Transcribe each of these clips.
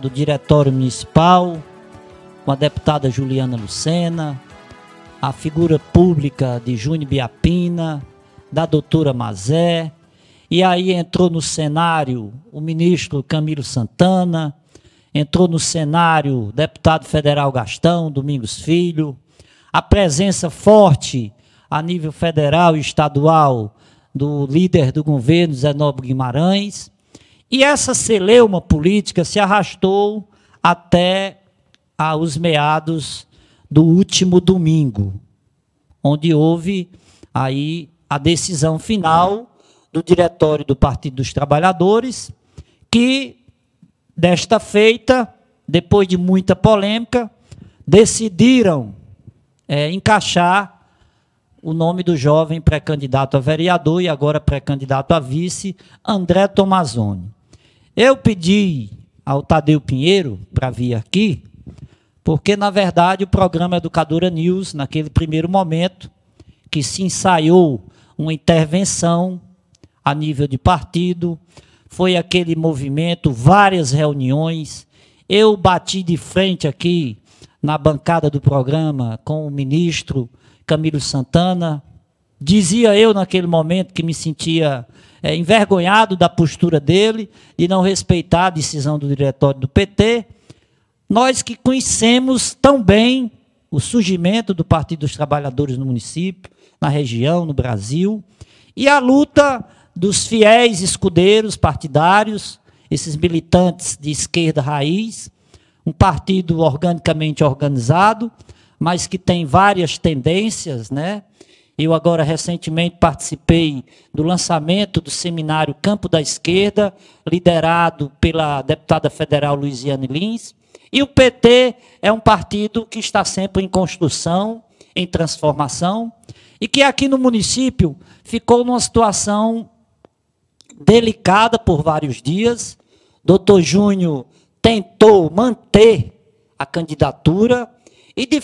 do Diretório Municipal, com a deputada Juliana Lucena, a figura pública de Júnior Biapina, da doutora Mazé, e aí entrou no cenário o ministro Camilo Santana, entrou no cenário o deputado federal Gastão Domingos Filho, a presença forte a nível federal e estadual do líder do governo, Zé Nobre Guimarães, e essa celeuma política se arrastou até os meados do último domingo, onde houve aí a decisão final do Diretório do Partido dos Trabalhadores, que, desta feita, depois de muita polêmica, decidiram encaixar o nome do jovem pré-candidato a vereador e agora pré-candidato a vice, André Tomazoni. Eu pedi ao Tadeu Pinheiro para vir aqui, porque, na verdade, o programa Educadora News, naquele primeiro momento, que se ensaiou uma intervenção a nível de partido, foi aquele movimento, várias reuniões. Eu bati de frente aqui na bancada do programa com o ministro Camilo Santana. Dizia eu, naquele momento, que me sentia envergonhado da postura dele, de não respeitar a decisão do diretório do PT. Nós que conhecemos tão bem o surgimento do Partido dos Trabalhadores no município, na região, no Brasil, e a luta dos fiéis escudeiros partidários, esses militantes de esquerda raiz, um partido organicamente organizado, mas que tem várias tendências, né? Eu agora recentemente participei do lançamento do seminário Campo da Esquerda, liderado pela deputada federal Luiziane Lins. E o PT é um partido que está sempre em construção, em transformação, e que aqui no município ficou numa situação delicada por vários dias. Doutor Júnior tentou manter a candidatura e de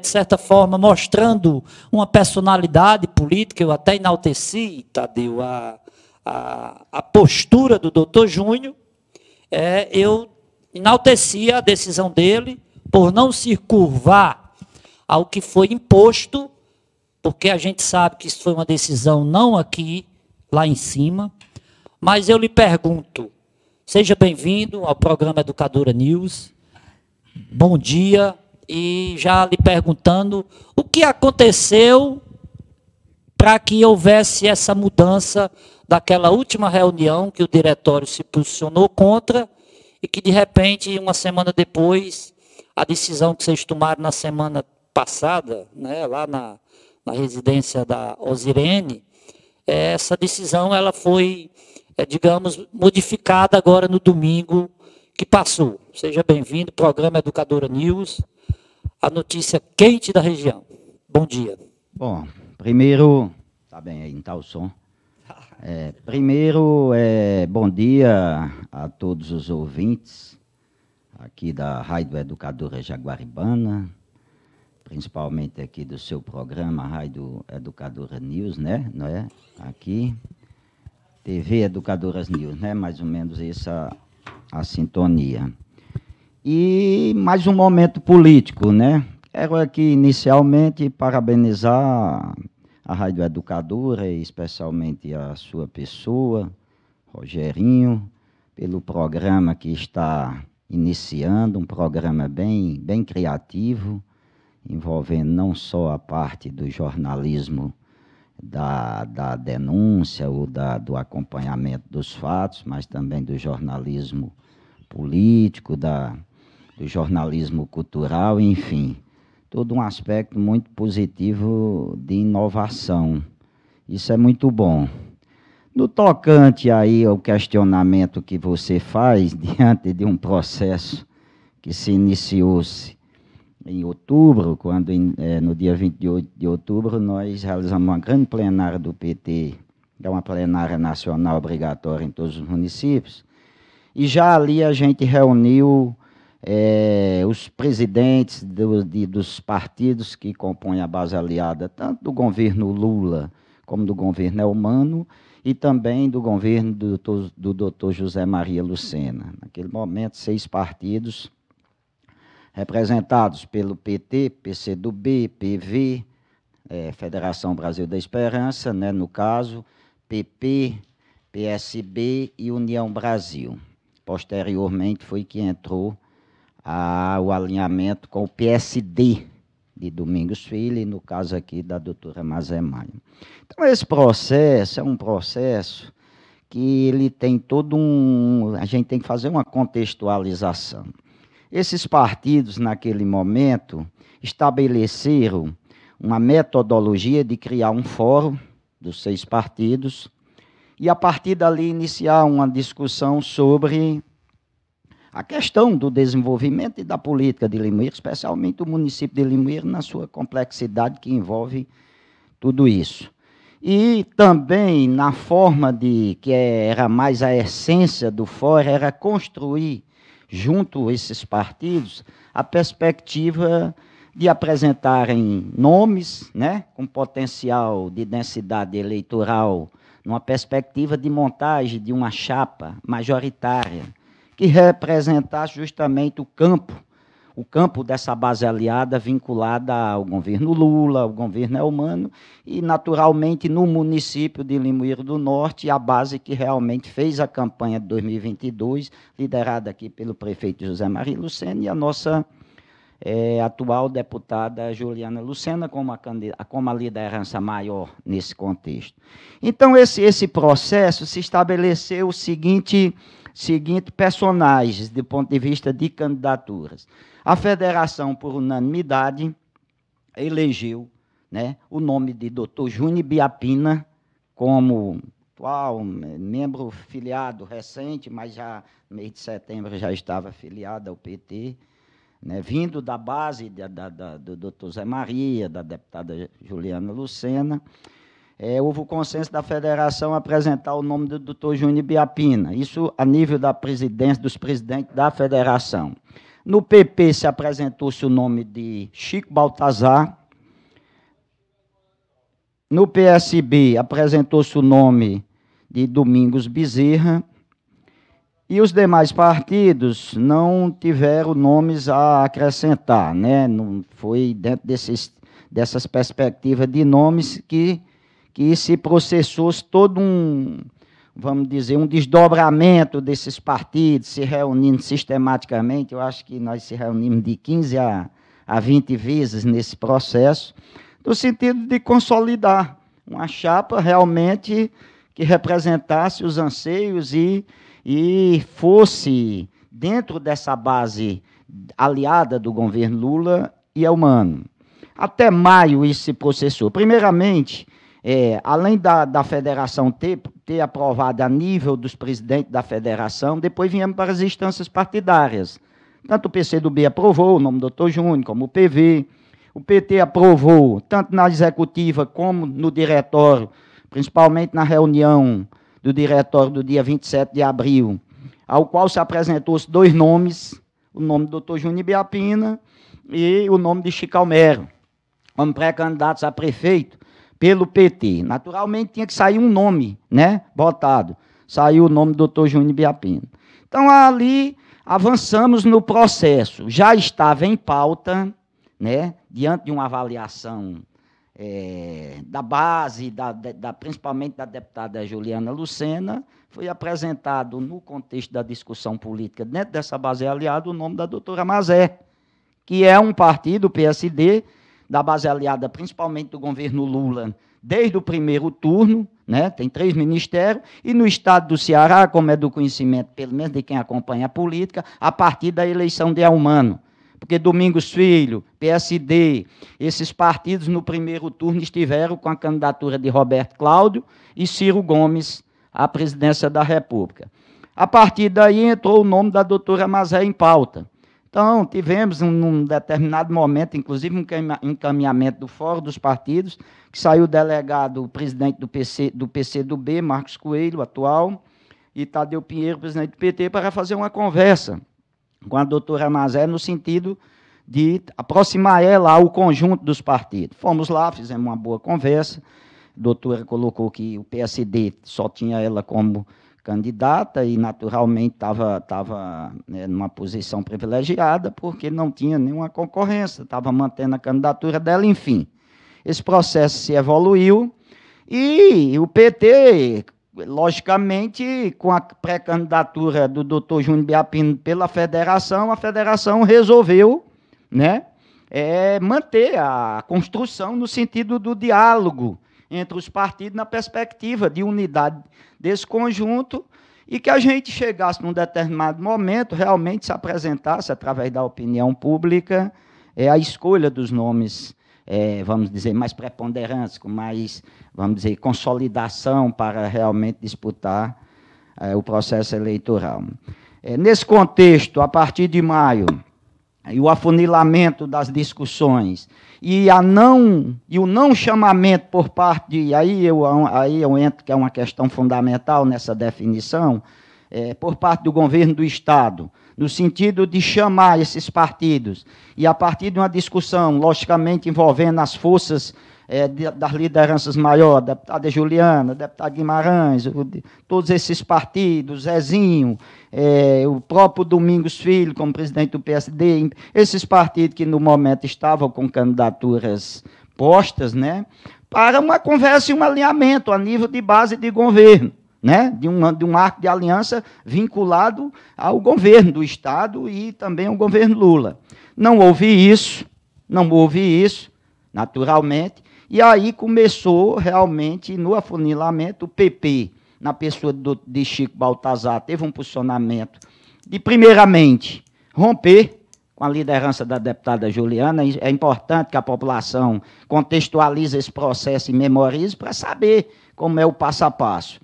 certa forma, mostrando uma personalidade política. Eu até enalteci, Tadeu, a postura do doutor Júnior. Eu enalteci a decisão dele por não se curvar ao que foi imposto, porque a gente sabe que isso foi uma decisão não aqui, lá em cima. Mas eu lhe pergunto, seja bem-vindo ao programa Educadora News. Bom dia, e já lhe perguntando o que aconteceu para que houvesse essa mudança daquela última reunião que o diretório se posicionou contra e que, de repente, uma semana depois, a decisão que vocês tomaram na semana passada, né, lá na residência da Osirene, essa decisão ela foi, digamos, modificada agora no domingo que passou. Seja bem-vindo, programa Educadora News, a notícia quente da região. Bom dia. Bom, primeiro, tá bem aí, não tá o som? Primeiro, bom dia a todos os ouvintes aqui da Rádio Educadora Jaguaribana, principalmente aqui do seu programa Rádio Educadora News, né? Não é? Aqui, TV Educadoras News, né? Mais ou menos essa a sintonia. E mais um momento político, né? Quero aqui inicialmente parabenizar a Rádio Educadora, e especialmente a sua pessoa, Rogerinho, pelo programa que está iniciando, um programa bem criativo, envolvendo não só a parte do jornalismo da denúncia ou do acompanhamento dos fatos, mas também do jornalismo político, do jornalismo cultural, enfim, todo um aspecto muito positivo de inovação. Isso é muito bom. No tocante aí ao questionamento que você faz diante de um processo que se iniciou-se em outubro, quando no dia 28 de outubro nós realizamos uma grande plenária do PT, que é uma plenária nacional obrigatória em todos os municípios, e já ali a gente reuniu os presidentes dos partidos que compõem a base aliada, tanto do governo Lula como do governo Elmano, e também do governo do doutor José Maria Lucena. Naquele momento, 6 partidos representados pelo PT, PCdoB, PV, Federação Brasil da Esperança, né, no caso, PP, PSB e União Brasil. Posteriormente foi que entrou o alinhamento com o PSD de Domingos Filho, e no caso aqui da doutora Mazé Maia. Então, esse processo é um processo que ele tem todo a gente tem que fazer uma contextualização. Esses partidos, naquele momento, estabeleceram uma metodologia de criar um fórum dos 6 partidos e, a partir dali, iniciar uma discussão sobre a questão do desenvolvimento e da política de Limoeiro, especialmente o município de Limoeiro, na sua complexidade que envolve tudo isso. E também na forma que era mais a essência do fórum, era construir, junto a esses partidos, a perspectiva de apresentarem nomes, né, com potencial de densidade eleitoral, numa perspectiva de montagem de uma chapa majoritária, que representasse justamente o campo dessa base aliada vinculada ao governo Lula, ao governo Elmano, e, naturalmente, no município de Limoeiro do Norte, a base que realmente fez a campanha de 2022, liderada aqui pelo prefeito José Maria Lucena, e a nossa atual deputada Juliana Lucena, como a liderança maior nesse contexto. Então, esse processo se estabeleceu o seguinte personagens, do ponto de vista de candidaturas. A federação, por unanimidade, elegeu, né, o nome de Dr. Júnior Biapina como atual membro filiado recente, mas já no mês de setembro já estava filiado ao PT, né, vindo da base do Dr. Zé Maria, da deputada Juliana Lucena. Houve o consenso da federação apresentar o nome do doutor Júnior Biapina, isso a nível da presidência, dos presidentes da federação. No PP se apresentou-se o nome de Chico Baltazar. No PSB apresentou-se o nome de Domingos Bezerra. E os demais partidos não tiveram nomes a acrescentar, né? Não foi dentro dessas perspectivas de nomes que se processou todo vamos dizer, um desdobramento desses partidos, se reunindo sistematicamente. Eu acho que nós se reunimos de 15 a 20 vezes nesse processo, no sentido de consolidar uma chapa realmente que representasse os anseios e fosse dentro dessa base aliada do governo Lula e Elmano. Até maio isso se processou. Primeiramente, além da federação ter aprovado a nível dos presidentes da federação, depois viemos para as instâncias partidárias. Tanto o PCdoB aprovou o nome do Dr. Júnior, como o PV. O PT aprovou, tanto na executiva como no diretório, principalmente na reunião do diretório do dia 27 de abril, ao qual se apresentou-se 2 nomes, o nome do Dr. Júnior Biapina e o nome de Chico Almero, como pré-candidatos a prefeito pelo PT. Naturalmente, tinha que sair um nome, né, votado. Saiu o nome do Dr. Júnior Biapina. Então, ali, avançamos no processo. Já estava em pauta, né, diante de uma avaliação da base, principalmente da deputada Juliana Lucena, foi apresentado, no contexto da discussão política, dentro dessa base aliada, o nome da doutora Mazé, que é um partido, o PSD, da base aliada principalmente do governo Lula, desde o primeiro turno, né, tem 3 ministérios, e no estado do Ceará, como é do conhecimento, pelo menos de quem acompanha a política, a partir da eleição de Elmano. Porque Domingos Filho, PSD, esses partidos no primeiro turno estiveram com a candidatura de Roberto Cláudio e Ciro Gomes à presidência da República. A partir daí entrou o nome da doutora Mazé em pauta. Então, tivemos, num determinado momento, inclusive um encaminhamento do Fórum dos Partidos, que saiu o delegado, o presidente do PCdoB, Marcos Coelho, atual, e Tadeu Pinheiro, presidente do PT, para fazer uma conversa com a doutora Mazé, no sentido de aproximar ela ao conjunto dos partidos. Fomos lá, fizemos uma boa conversa, doutora colocou que o PSD só tinha ela como candidata e, naturalmente, estava numa posição privilegiada, porque não tinha nenhuma concorrência, estava mantendo a candidatura dela, enfim. Esse processo se evoluiu e o PT, logicamente, com a pré-candidatura do doutor Júnior Biapino pela federação, a federação resolveu, né, manter a construção no sentido do diálogo entre os partidos na perspectiva de unidade desse conjunto e que a gente chegasse num determinado momento, realmente se apresentasse através da opinião pública a escolha dos nomes, vamos dizer, mais preponderantes, com mais, vamos dizer, consolidação para realmente disputar o processo eleitoral. Nesse contexto, a partir de maio, e o afunilamento das discussões, e o não chamamento por parte de... Aí eu entro, que é uma questão fundamental nessa definição, por parte do governo do Estado, no sentido de chamar esses partidos, e a partir de uma discussão, logicamente envolvendo as forças das lideranças maiores, deputada Juliana, deputado Guimarães, todos esses partidos, Zezinho, o próprio Domingos Filho, como presidente do PSD, esses partidos que no momento estavam com candidaturas postas, né, para uma conversa e um alinhamento a nível de base de governo, né, de um arco de aliança vinculado ao governo do Estado e também ao governo Lula. Não houve isso, naturalmente, e aí começou realmente no afunilamento o PP, na pessoa de Chico Baltazar, teve um posicionamento de, primeiramente, romper com a liderança da deputada Juliana. É importante que a população contextualize esse processo e memorize para saber como é o passo a passo.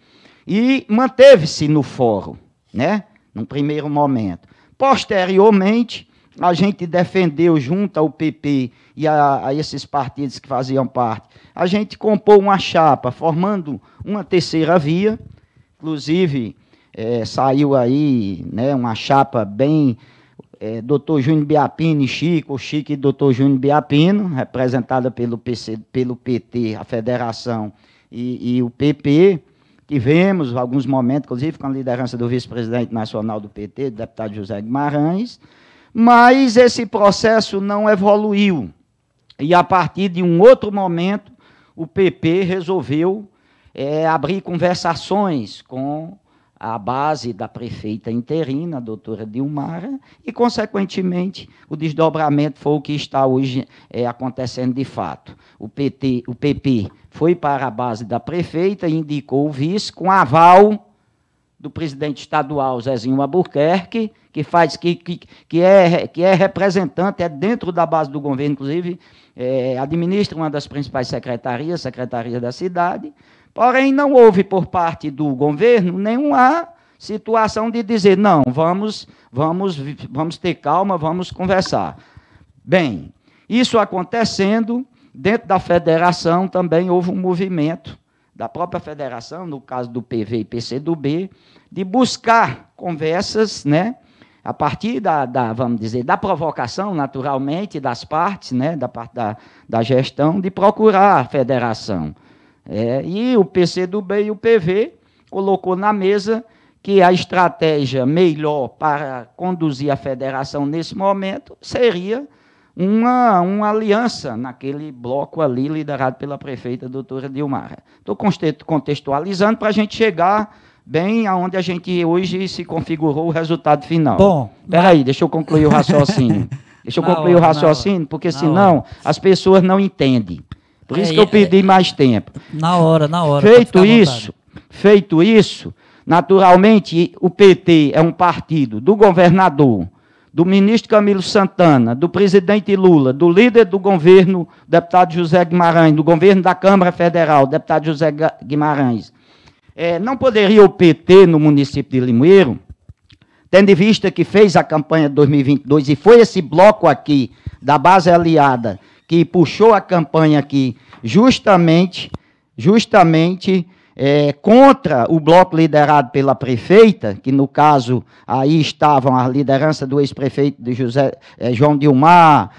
E manteve-se no fórum, né, num primeiro momento. Posteriormente, a gente defendeu, junto ao PP e a esses partidos que faziam parte, a gente compôs uma chapa, formando uma terceira via, inclusive saiu aí, né, uma chapa bem... doutor Júnior Biapino e Chico, o Chico e doutor Júnior Biapino, representada pelo PT, a federação e o PP. Tivemos alguns momentos, inclusive com a liderança do vice-presidente nacional do PT, do deputado José Guimarães, mas esse processo não evoluiu. E, a partir de um outro momento, o PP resolveu abrir conversações com a base da prefeita interina, a doutora Dilmara, e, consequentemente, o desdobramento foi o que está hoje acontecendo de fato. O PP foi para a base da prefeita e indicou o vice com aval do presidente estadual, Zezinho Albuquerque, que é representante, dentro da base do governo, inclusive, administra uma das principais secretarias, Secretaria da Cidade, porém não houve por parte do governo nenhuma situação de dizer, não, vamos ter calma, vamos conversar. Bem, isso acontecendo, dentro da federação também houve um movimento da própria federação, no caso do PV e PCdoB, de buscar conversas, né, a partir vamos dizer, da provocação, naturalmente, das partes, né, da parte da gestão, de procurar a federação. E o PCdoB e o PV colocou na mesa que a estratégia melhor para conduzir a federação nesse momento seria uma aliança naquele bloco ali, liderado pela prefeita doutora Dilmara. Estou contextualizando para a gente chegar bem aonde a gente hoje se configurou o resultado final. Bom, espera aí, deixa eu concluir o raciocínio. Porque senão as pessoas não entendem. Por isso que eu pedi mais tempo. Na hora. Feito isso, naturalmente, o PT é um partido do governador, do ministro Camilo Santana, do presidente Lula, do líder do governo, deputado José Guimarães, do governo da Câmara Federal, deputado José Guimarães. Não poderia o PT, no município de Limoeiro, tendo em vista que fez a campanha de 2022, e foi esse bloco aqui, da base aliada, que puxou a campanha aqui, justamente contra o bloco liderado pela prefeita, que no caso aí estavam a liderança do ex-prefeito de João Dilmar,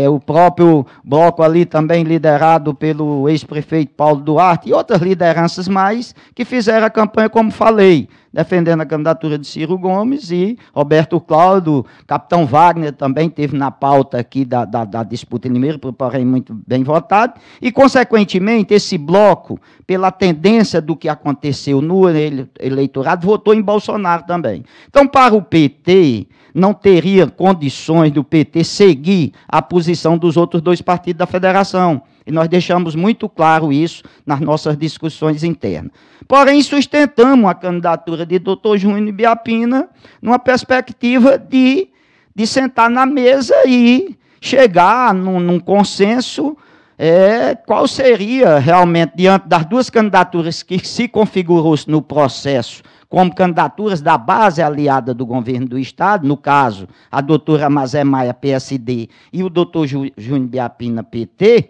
o próprio bloco ali também liderado pelo ex-prefeito Paulo Duarte e outras lideranças mais que fizeram a campanha, como falei, defendendo a candidatura de Ciro Gomes e Roberto Cláudio, Capitão Wagner também teve na pauta aqui da disputa em Limeira, porém muito bem votado, e, consequentemente, esse bloco, pela tendência do que aconteceu no eleitorado, votou em Bolsonaro também. Então, para o PT, não teria condições do PT seguir a posição dos outros dois partidos da federação. E nós deixamos muito claro isso nas nossas discussões internas. Porém, sustentamos a candidatura de Dr. Júnior Biapina numa perspectiva de sentar na mesa e chegar num consenso qual seria realmente, diante das duas candidaturas que se configurou no processo como candidaturas da base aliada do governo do Estado, no caso, a doutora Mazé Maia, PSD, e o doutor Júnior Biapina, PT,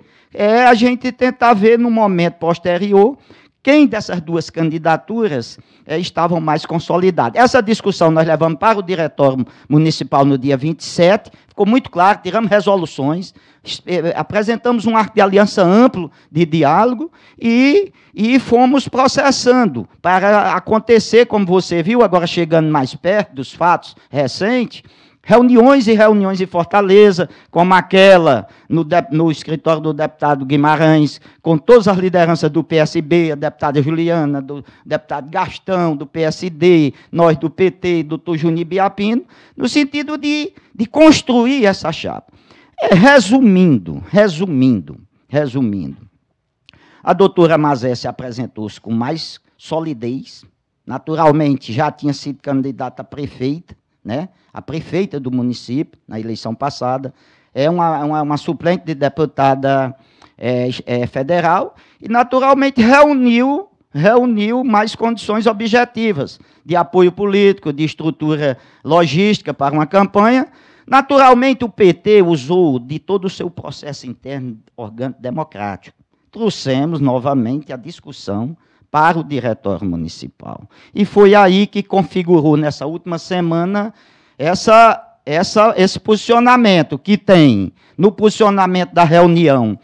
a gente tentar ver no momento posterior quem dessas duas candidaturas estavam mais consolidadas. Essa discussão nós levamos para o Diretório Municipal no dia 27, ficou muito claro, tiramos resoluções, apresentamos um arco de aliança amplo de diálogo e fomos processando para acontecer, como você viu, agora chegando mais perto dos fatos recentes, reuniões e reuniões em Fortaleza, como aquela no escritório do deputado Guimarães, com todas as lideranças do PSB, a deputada Juliana, do deputado Gastão, do PSD, nós do PT, doutor Júnior Biapino, no sentido de construir essa chapa. Resumindo, a doutora Mazé se apresentou-se com mais solidez, naturalmente já tinha sido candidata a prefeita, né? A prefeita do município, na eleição passada, é uma suplente de deputada federal e, naturalmente, reuniu mais condições objetivas de apoio político, de estrutura logística para uma campanha. Naturalmente, o PT usou de todo o seu processo interno orgânico democrático. Trouxemos novamente a discussão para o Diretório Municipal. E foi aí que configurou, nessa última semana, esse posicionamento que tem, no posicionamento da reunião,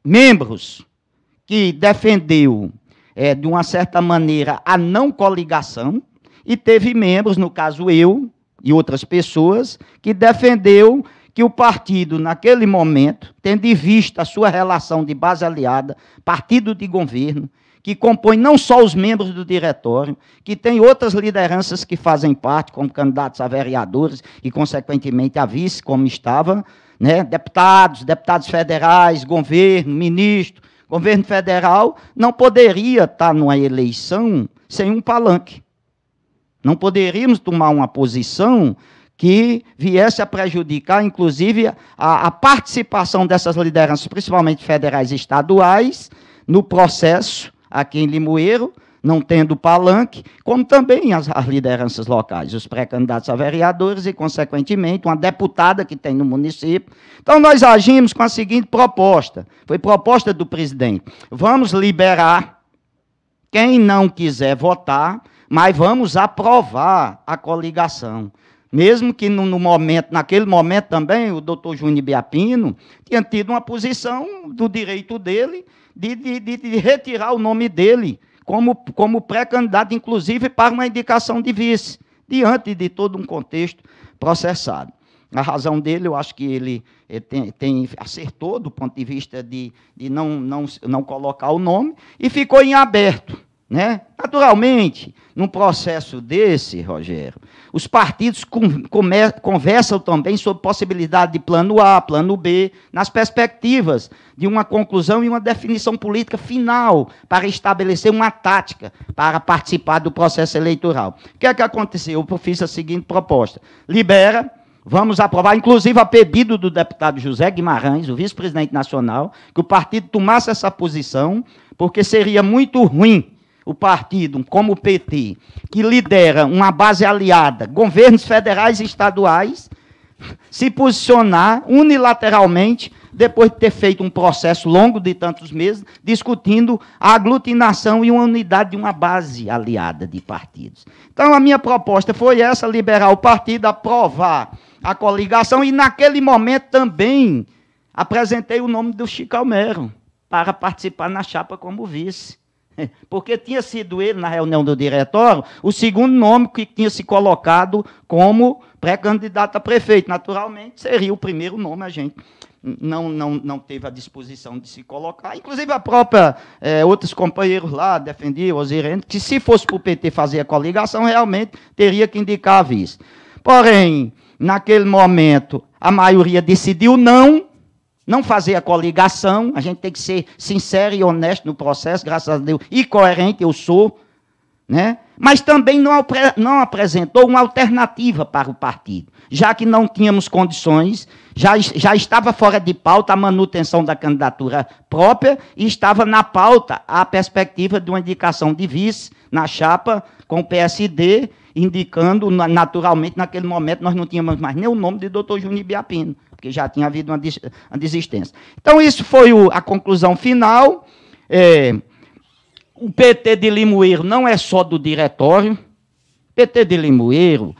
membros que defendeu, de uma certa maneira, a não coligação, e teve membros, no caso eu e outras pessoas, que defendeu que o partido, naquele momento, tendo em vista a sua relação de base aliada, partido de governo, que compõe não só os membros do diretório, que tem outras lideranças que fazem parte, como candidatos a vereadores e, consequentemente, a vice, como estava, né? Deputados federais, governo, ministro, governo federal, não poderia estar numa eleição sem um palanque. Não poderíamos tomar uma posição que viesse a prejudicar, inclusive, a participação dessas lideranças, principalmente federais e estaduais, no processo aqui em Limoeiro, não tendo palanque, como também as lideranças locais, os pré-candidatos a vereadores e, consequentemente, uma deputada que tem no município. Então, nós agimos com a seguinte proposta, foi proposta do presidente: vamos liberar quem não quiser votar, mas vamos aprovar a coligação. Mesmo que naquele momento também, o doutor Júnior Biapino tinha tido uma posição do direito dele de retirar o nome dele como pré-candidato, inclusive para uma indicação de vice, diante de todo um contexto processado. A razão dele, eu acho que ele acertou do ponto de vista de não colocar o nome, e ficou em aberto, né? Naturalmente, num processo desse, Rogério, os partidos conversam também sobre possibilidade de plano A, plano B, nas perspectivas de uma conclusão e uma definição política final para estabelecer uma tática para participar do processo eleitoral. O que é que aconteceu? Eu fiz a seguinte proposta: libera, vamos aprovar, inclusive a pedido do deputado José Guimarães, o vice-presidente nacional, que o partido tomasse essa posição, porque seria muito ruim o partido, como o PT, que lidera uma base aliada, governos federais e estaduais, se posicionar unilateralmente depois de ter feito um processo longo de tantos meses, discutindo a aglutinação e uma unidade de uma base aliada de partidos. Então, a minha proposta foi essa, liberar o partido, aprovar a coligação, e naquele momento também apresentei o nome do Chico Almero para participar na chapa como vice. Porque tinha sido ele, na reunião do diretório, o segundo nome que tinha se colocado como pré-candidato a prefeito. Naturalmente, seria o primeiro nome, a gente não teve a disposição de se colocar. Inclusive, a própria, outros companheiros lá defendiam, os Irene, que se fosse para o PT fazer a coligação, realmente teria que indicar a vice. Porém, naquele momento, a maioria decidiu não fazer a coligação. A gente tem que ser sincero e honesto no processo, graças a Deus, e coerente eu sou, né? Mas também não apresentou uma alternativa para o partido, já que não tínhamos condições, já estava fora de pauta a manutenção da candidatura própria e estava na pauta a perspectiva de uma indicação de vice na chapa com o PSD, indicando, naturalmente, naquele momento, nós não tínhamos mais nem o nome de Dr. Júnior Biapino, porque já tinha havido uma desistência. Então, isso foi a conclusão final. O PT de Limoeiro não é só do diretório. O PT de Limoeiro,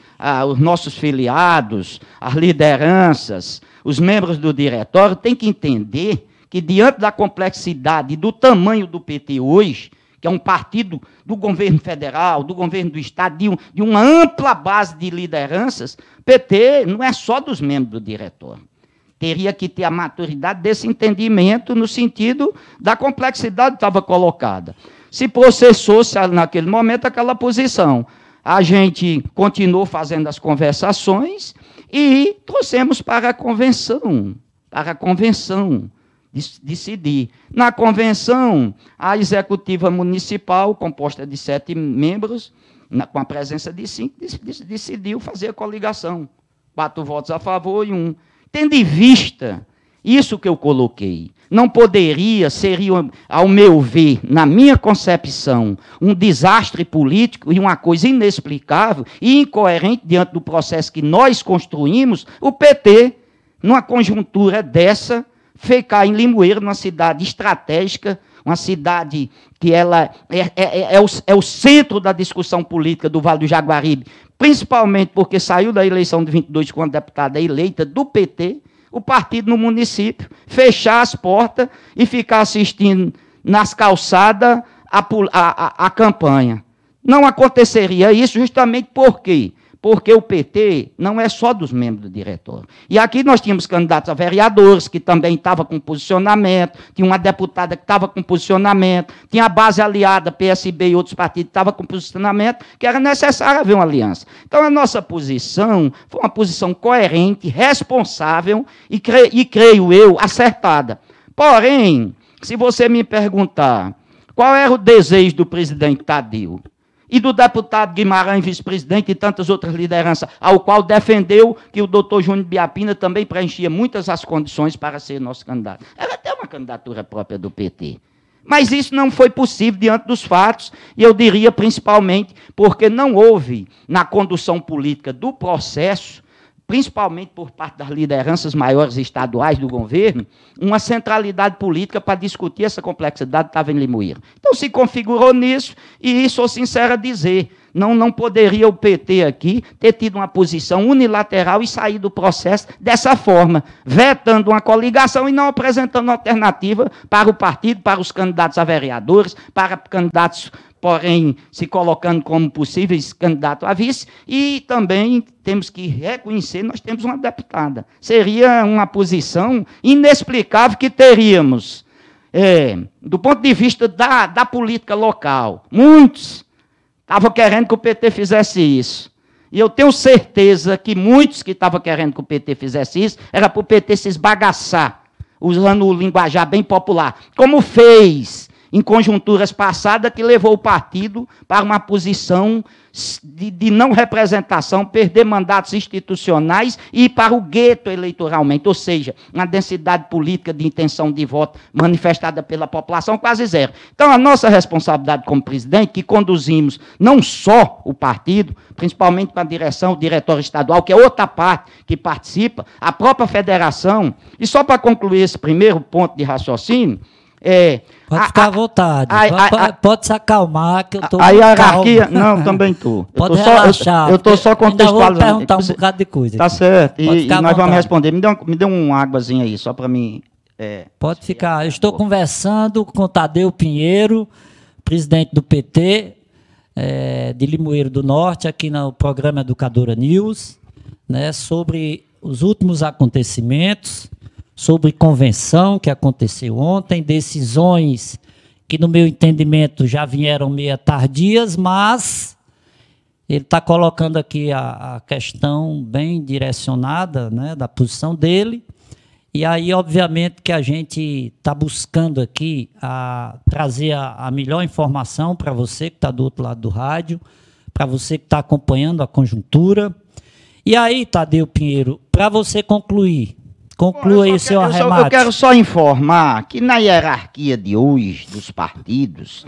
os nossos filiados, as lideranças, os membros do diretório têm que entender que, diante da complexidade e do tamanho do PT hoje, que é um partido do governo federal, do governo do Estado, de uma ampla base de lideranças, PT não é só dos membros do diretório. Teria que ter a maturidade desse entendimento no sentido da complexidade que estava colocada. Se processou-se naquele momento aquela posição. A gente continuou fazendo as conversações e trouxemos para a convenção decidir. Na convenção, a executiva municipal, composta de 7 membros, com a presença de 5, decidiu fazer a coligação. 4 votos a favor e 1. Tendo em vista isso que eu coloquei, não poderia, seria, ao meu ver, na minha concepção, um desastre político e uma coisa inexplicável e incoerente diante do processo que nós construímos, o PT, numa conjuntura dessa, ficar em Limoeiro, numa cidade estratégica, uma cidade que ela é o centro da discussão política do Vale do Jaguaribe, principalmente porque saiu da eleição de 22 com a deputada eleita do PT, o partido no município, fechar as portas e ficar assistindo nas calçadas a campanha. Não aconteceria isso justamente por quê? Porque o PT não é só dos membros do diretório. E aqui nós tínhamos candidatos a vereadores, que também estavam com posicionamento, tinha uma deputada que estava com posicionamento, tinha a base aliada, PSB e outros partidos que estavam com posicionamento, que era necessário haver uma aliança. Então, a nossa posição foi uma posição coerente, responsável e creio eu, acertada. Porém, se você me perguntar qual era o desejo do presidente Tadeu, e do deputado Guimarães, vice-presidente, e tantas outras lideranças, ao qual defendeu que o doutor Júnior Biapina também preenchia muitas as condições para ser nosso candidato. Era até uma candidatura própria do PT. Mas isso não foi possível diante dos fatos, e eu diria principalmente porque não houve, na condução política do processo, principalmente por parte das lideranças maiores estaduais do governo, uma centralidade política para discutir essa complexidade que estava em Limoeiro. Então, se configurou nisso, e sou sincero a dizer, não poderia o PT aqui ter tido uma posição unilateral e sair do processo dessa forma, vetando uma coligação e não apresentando alternativa para o partido, para os candidatos a vereadores, para candidatos, porém, se colocando como possíveis candidatos a vice, e também temos que reconhecer, nós temos uma deputada. Seria uma posição inexplicável que teríamos, do ponto de vista da política local. Muitos estavam querendo que o PT fizesse isso. E eu tenho certeza que muitos que estavam querendo que o PT fizesse isso, era para o PT se esbagaçar, usando o linguajar bem popular, como fez em conjunturas passadas, que levou o partido para uma posição de não representação, perder mandatos institucionais e ir para o gueto eleitoralmente, ou seja, uma densidade política de intenção de voto manifestada pela população quase zero. Então, a nossa responsabilidade como presidente, que conduzimos não só o partido, principalmente para a direção, o diretório estadual, que é outra parte que participa, a própria federação, e só para concluir esse primeiro ponto de raciocínio, pode ficar à vontade. Pode se acalmar, que eu estou. A hierarquia. Calma. Não, também estou. Pode relaxar. Eu estou só contextualizando. Vou perguntar um bocado de coisa. Tá certo. E nós vamos responder. Me dê uma águazinha aí, só para mim. Pode ficar. Eu estou conversando com o Tadeu Pinheiro, presidente do PT, de Limoeiro do Norte, aqui no programa Educadora News, né, sobre os últimos acontecimentos, sobre convenção que aconteceu ontem, decisões que, no meu entendimento, já vieram meio tardias, mas ele está colocando aqui a questão bem direcionada, né, da posição dele. E aí, obviamente, que a gente está buscando aqui trazer a melhor informação para você que está do outro lado do rádio, para você que está acompanhando a conjuntura. E aí, Tadeu Pinheiro, para você concluir, conclua aí o seu arremate. Eu quero só informar que na hierarquia de hoje dos partidos,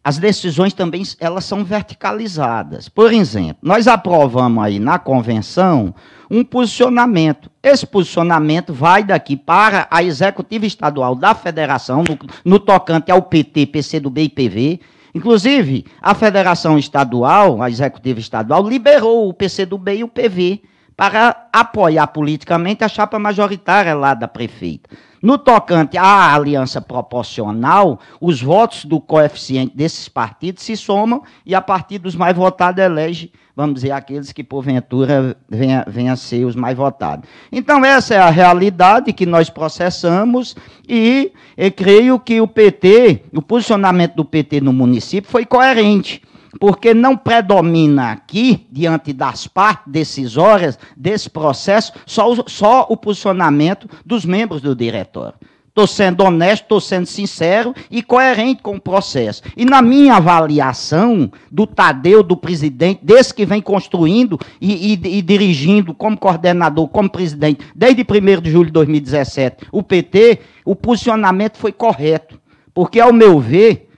as decisões também elas são verticalizadas. Por exemplo, nós aprovamos aí na convenção um posicionamento. Esse posicionamento vai daqui para a executiva estadual da federação, no tocante ao PT, PCdoB e PV. Inclusive, a federação estadual, a executiva estadual, liberou o PCdoB e o PV para apoiar politicamente a chapa majoritária lá da prefeita. No tocante à aliança proporcional, os votos do coeficiente desses partidos se somam e, a partir dos mais votados, elege, vamos dizer, aqueles que, porventura, venham a ser os mais votados. Então, essa é a realidade que nós processamos e eu creio que o PT, o posicionamento do PT no município foi coerente, porque não predomina aqui, diante das partes decisórias desse processo, só o posicionamento dos membros do diretório. Estou sendo honesto, estou sendo sincero e coerente com o processo. E na minha avaliação do Tadeu, do presidente, desse que vem construindo e dirigindo como coordenador, como presidente, desde 1º de julho de 2017, o PT, o posicionamento foi correto. Porque, ao meu ver,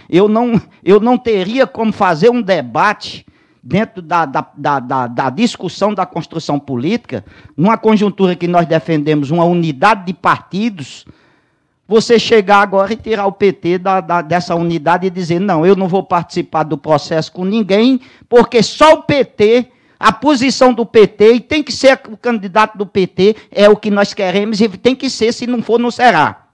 eu não teria como fazer um debate dentro da discussão da construção política, numa conjuntura que nós defendemos uma unidade de partidos, você chegar agora e tirar o PT dessa unidade e dizer, não, eu não vou participar do processo com ninguém, porque só o PT, a posição do PT, e tem que ser o candidato do PT, é o que nós queremos, e tem que ser, se não for, não será.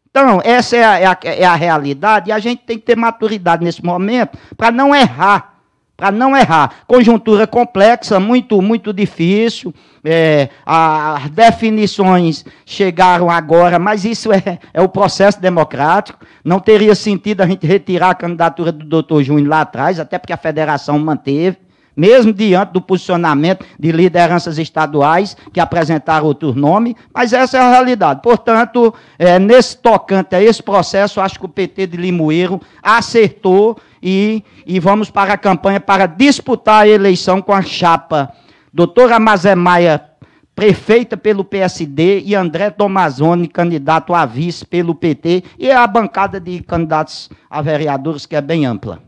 Então, essa é a realidade, e a gente tem que ter maturidade nesse momento para não errar. Para não errar. Conjuntura complexa, muito, muito difícil. As definições chegaram agora, mas isso é o processo democrático. Não teria sentido a gente retirar a candidatura do doutor Júnior lá atrás, até porque a federação manteve, mesmo diante do posicionamento de lideranças estaduais que apresentaram outro nome, mas essa é a realidade. Portanto, nesse tocante a esse processo, acho que o PT de Limoeiro acertou e vamos para a campanha para disputar a eleição com a chapa doutora Mazé Maia, prefeita pelo PSD, e André Tomazoni, candidato a vice pelo PT, e a bancada de candidatos a vereadores, que é bem ampla.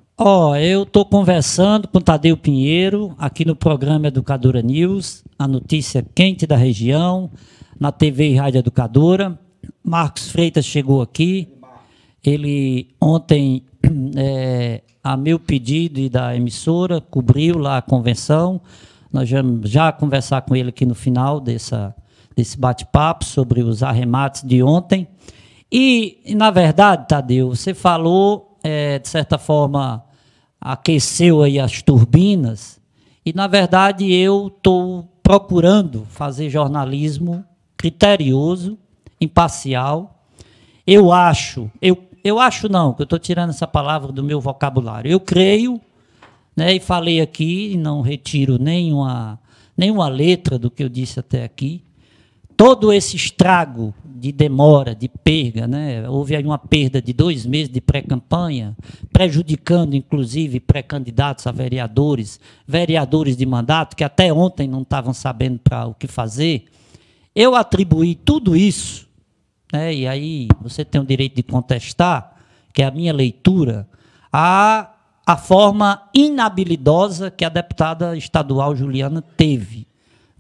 Eu estou conversando com Tadeu Pinheiro, aqui no programa Educadora News, a notícia quente da região, na TV e Rádio Educadora. Marcos Freitas chegou aqui. Ele ontem, a meu pedido e da emissora, cobriu lá a convenção. Nós vamos já conversar com ele aqui no final desse bate-papo sobre os arremates de ontem. E, na verdade, Tadeu, você falou, de certa forma, aqueceu aí as turbinas, e, na verdade, eu estou procurando fazer jornalismo criterioso, imparcial. Eu acho não, que eu estou tirando essa palavra do meu vocabulário. Eu creio, né, e falei aqui, e não retiro nenhuma letra do que eu disse até aqui, todo esse estrago de demora, de perda, né? Houve aí uma perda de 2 meses de pré-campanha, prejudicando, inclusive, pré-candidatos a vereadores, vereadores de mandato, que até ontem não estavam sabendo para o que fazer. Eu atribuí tudo isso, né? E aí você tem o direito de contestar, que é a minha leitura, a forma inabilidosa que a deputada estadual Juliana teve,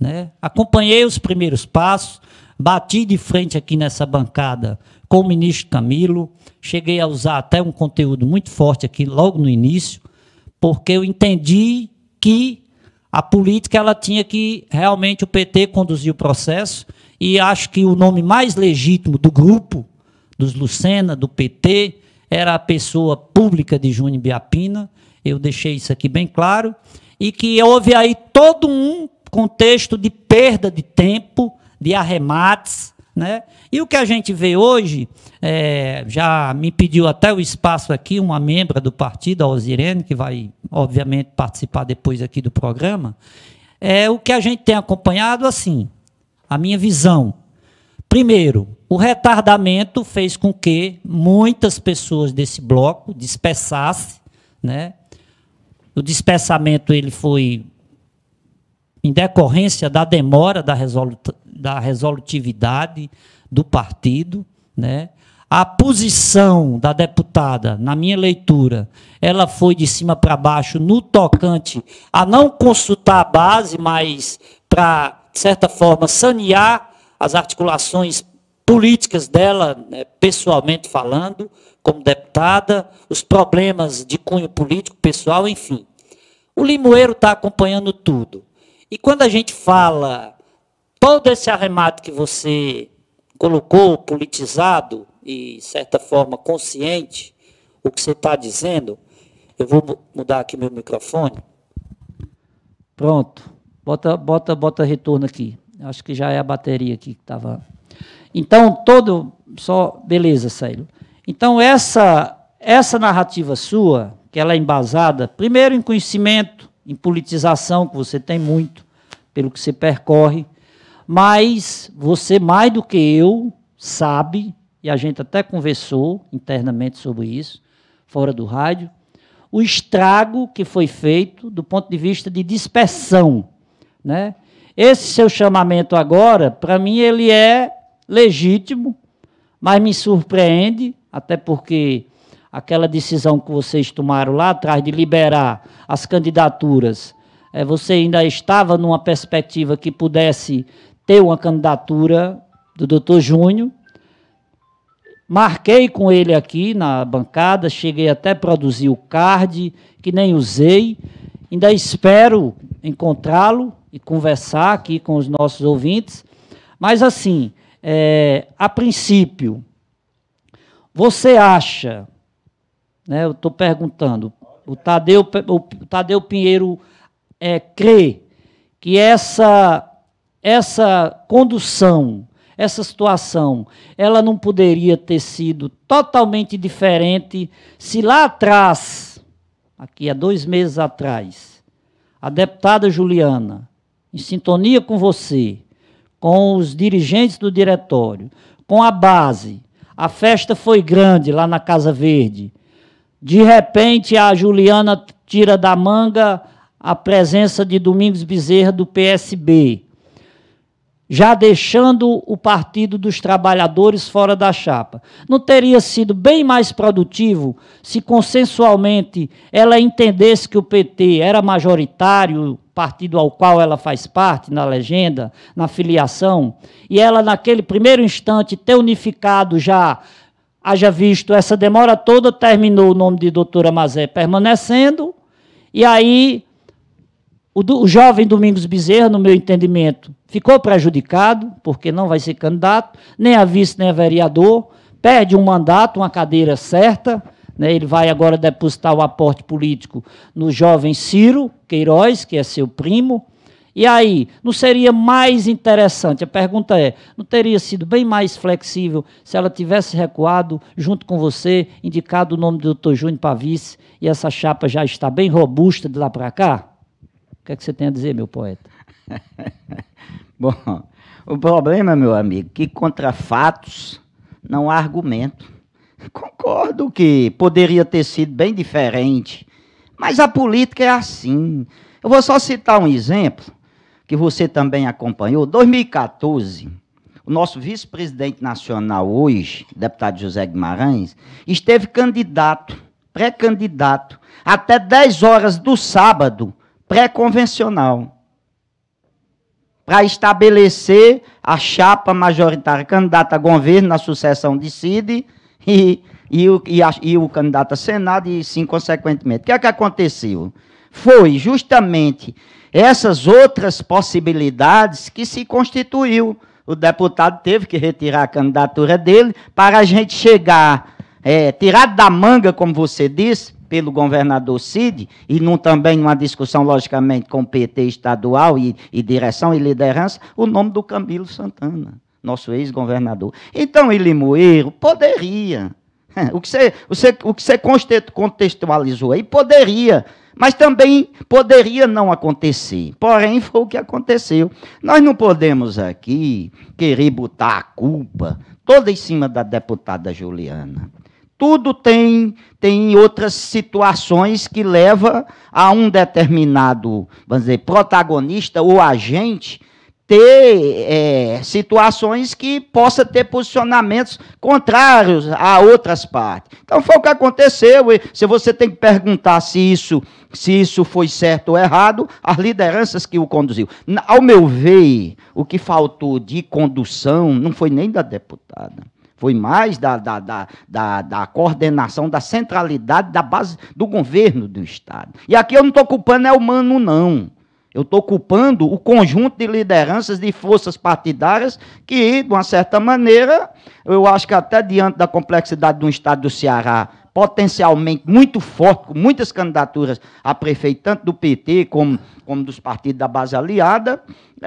né? Acompanhei os primeiros passos, bati de frente aqui nessa bancada com o ministro Camilo, cheguei a usar até um conteúdo muito forte aqui logo no início, porque eu entendi que a política ela tinha que realmente o PT conduzir o processo, e acho que o nome mais legítimo do grupo, dos Lucena, do PT, era a pessoa pública de Júnior Biapina. Eu deixei isso aqui bem claro, e que houve aí todo um contexto de perda de tempo, de arremates, né? E o que a gente vê hoje, já me pediu até o espaço aqui, uma membra do partido, a Osirene, que vai, obviamente, participar depois aqui do programa, o que a gente tem acompanhado, assim, a minha visão. Primeiro, o retardamento fez com que muitas pessoas desse bloco dispersassem, né? O dispersamento ele foi em decorrência da demora da resolutividade do partido, né? A posição da deputada, na minha leitura, ela foi de cima para baixo no tocante a não consultar a base, mas para, de certa forma, sanear as articulações políticas dela, né, pessoalmente falando, como deputada, os problemas de cunho político, pessoal, enfim. O Limoeiro está acompanhando tudo. E quando a gente fala todo esse arremate que você colocou, politizado e, de certa forma, consciente, o que você está dizendo, eu vou mudar aqui meu microfone. Pronto. Bota retorno aqui. Acho que já é a bateria aqui que estava. Então, beleza, Célio. Então, essa narrativa sua, que ela é embasada, primeiro em conhecimento, em politização, que você tem muito, pelo que você percorre, mas você, mais do que eu, sabe, e a gente até conversou internamente sobre isso, fora do rádio, o estrago que foi feito do ponto de vista de dispersão, né? Esse seu chamamento agora, para mim, ele é legítimo, mas me surpreende, até porque aquela decisão que vocês tomaram lá atrás de liberar as candidaturas, você ainda estava numa perspectiva que pudesse ter uma candidatura do doutor Júnior. Marquei com ele aqui na bancada, cheguei até a produzir o card, que nem usei. Ainda espero encontrá-lo e conversar aqui com os nossos ouvintes. Mas, assim, a princípio, você acha, né, eu estou perguntando, o Tadeu Pinheiro crê que essa condução, essa situação, ela não poderia ter sido totalmente diferente se lá atrás, aqui há 2 meses atrás, a deputada Juliana, em sintonia com você, com os dirigentes do diretório, com a base, a festa foi grande lá na Casa Verde, de repente a Juliana tira da manga a presença de Domingos Bezerra do PSB, já deixando o Partido dos Trabalhadores fora da chapa. Não teria sido bem mais produtivo se consensualmente ela entendesse que o PT era majoritário, partido ao qual ela faz parte, na legenda, na filiação, e ela, naquele primeiro instante, ter unificado já, haja visto, essa demora toda, terminou o nome de doutora Mazé permanecendo, e aí o jovem Domingos Bezerra, no meu entendimento, ficou prejudicado, porque não vai ser candidato, nem a vice, nem a vereador, perde um mandato, uma cadeira certa, né? Ele vai agora depositar o aporte político no jovem Ciro Queiroz, que é seu primo. E aí, não seria mais interessante? A pergunta é, não teria sido bem mais flexível se ela tivesse recuado, junto com você, indicado o nome do doutor Júnior para vice, e essa chapa já está bem robusta de lá para cá? O que é que você tem a dizer, meu poeta? Bom, O problema, meu amigo, que contra fatos não há argumento. Concordo que poderia ter sido bem diferente, mas a política é assim. Eu vou só citar um exemplo, que você também acompanhou. 2014, o nosso vice-presidente nacional hoje, deputado José Guimarães, esteve candidato, pré-candidato, até 10 horas do sábado, pré-convencional, para estabelecer a chapa majoritária candidata a governo na sucessão de Cid e o candidato a Senado, e sim, consequentemente. O que é que aconteceu? Foi justamente essas outras possibilidades que se constituiu. O deputado teve que retirar a candidatura dele para a gente chegar, tirado da manga, como você disse, pelo governador Cid, e também numa discussão, logicamente, com o PT estadual e direção e liderança, o nome do Camilo Santana, nosso ex-governador. Então, em Limoeiro, poderia. O que você contextualizou aí, poderia, mas também poderia não acontecer. Porém, foi o que aconteceu. Nós não podemos aqui querer botar a culpa toda em cima da deputada Juliana. Tudo tem outras situações que levam a um determinado, vamos dizer, protagonista ou agente ter situações que possa ter posicionamentos contrários a outras partes. Então, foi o que aconteceu. Se você tem que perguntar se isso foi certo ou errado, as lideranças que o conduziu. Ao meu ver, o que faltou de condução não foi nem da deputada. Foi mais da coordenação, da centralidade, da base do governo do Estado. E aqui eu não estou culpando o Mano, não. Eu estou culpando o conjunto de lideranças de forças partidárias que, de uma certa maneira, eu acho que até diante da complexidade de um Estado do Ceará, potencialmente muito forte, com muitas candidaturas a prefeito, tanto do PT como dos partidos da base aliada,